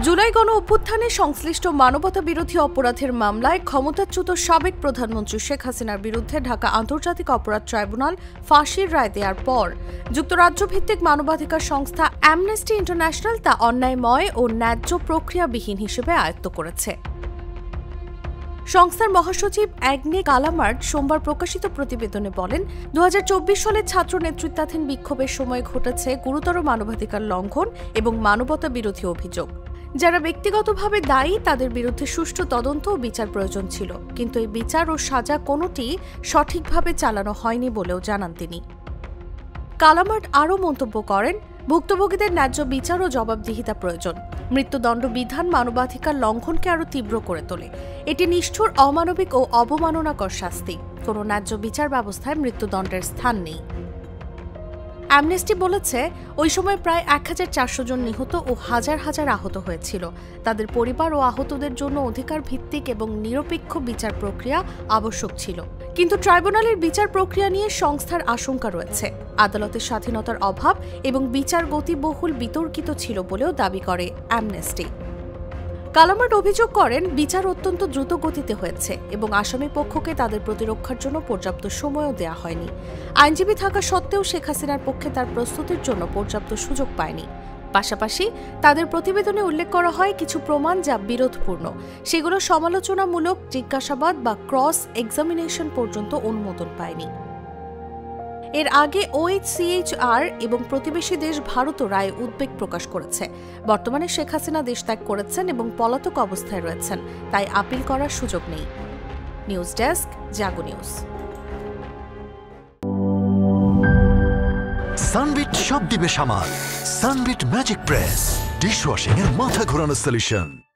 জুলাই গণ অভ্যুত্থানে সংশ্লিষ্ট মানবতা বিরোধী অপরাধের মামলায় ক্ষমতাচ্যুত সাবেক প্রধানমন্ত্রী শেখ হাসিনার বিরুদ্ধে ঢাকা আন্তর্জাতিক অপরাধ ট্রাইব্যুনাল ফাঁসির রায় দেওয়ার পর যুক্তরাজ্যভিত্তিক মানবাধিকার সংস্থা অ্যামনেস্টি ইন্টারন্যাশনাল তা অন্যায়ময় ও ন্যায্য প্রক্রিয়াবিহীন হিসেবে আয়ত্ত করেছে। সংস্থার মহাসচিব অ্যাগ্নে কালামার্ড সোমবার প্রকাশিত প্রতিবেদনে বলেন, 2024 সালে ছাত্র নেতৃত্বাধীন বিক্ষোভের সময় ঘটেছে গুরুতর মানবাধিকার লঙ্ঘন এবং মানবতা বিরোধী অভিযোগ। যারা ব্যক্তিগতভাবে দায়ী তাদের বিরুদ্ধে সুষ্ঠু তদন্ত ও বিচার প্রয়োজন ছিল, কিন্তু এই বিচার ও সাজা কোনোটি সঠিকভাবে চালানো হয়নি বলেও জানান তিনি। কালামার্ড আরও মন্তব্য করেন, ভুক্তভোগীদের ন্যায্য বিচার ও জবাবদিহিতা প্রয়োজন। মৃত্যুদণ্ড বিধান মানবাধিকার লঙ্ঘনকে আরও তীব্র করে তোলে। এটি নিষ্ঠুর, অমানবিক ও অবমাননাকর শাস্তি। কোনো ন্যায্য বিচার ব্যবস্থায় মৃত্যুদণ্ডের স্থান নেই। অ্যামনেস্টি বলেছে, ওই সময় প্রায় 1400 জন নিহত ও হাজার হাজার আহত হয়েছিল। তাদের পরিবার ও আহতদের জন্য অধিকার ভিত্তিক এবং নিরপেক্ষ বিচার প্রক্রিয়া আবশ্যক ছিল। কিন্তু ট্রাইব্যুনালের বিচার প্রক্রিয়া নিয়ে সংস্থার আশঙ্কা রয়েছে। আদালতের স্বাধীনতার অভাব এবং বিচার গতিবহুল বিতর্কিত ছিল বলেও দাবি করে অ্যামনেস্টি। কালামার্ড অভিযোগ করেন, বিচার অত্যন্ত দ্রুত গতিতে হয়েছে এবং আসামি পক্ষকে তাদের প্রতিরক্ষার জন্য পর্যাপ্ত সময়ও দেওয়া হয়নি। আইনজীবী থাকা সত্ত্বেও শেখ হাসিনার পক্ষে তার প্রস্তুতির জন্য পর্যাপ্ত সুযোগ পায়নি। পাশাপাশি তাদের প্রতিবেদনে উল্লেখ করা হয় কিছু প্রমাণ যা বিরোধপূর্ণ। সেগুলো সমালোচনামূলক জিজ্ঞাসাবাদ বা ক্রস এক্সামিনেশন পর্যন্ত অনুমোদন পায়নি। এর আগে OHCHR এবং প্রতিবেশী দেশ ভারতও রায়ে উদ্বেগ প্রকাশ করেছে। বর্তমানে শেখ হাসিনা দেশ ত্যাগ করেছেন এবং পলাতক অবস্থায় রয়েছেন, তাই আপিল করার সুযোগ নেই। নিউজ ডেস্ক, জাগো নিউজ। সানবিট সব দিবে সামাল। সানবিট ম্যাজিক প্রেস ডিশওয়াশিং এর মাথা ঘোরানো সলিউশন।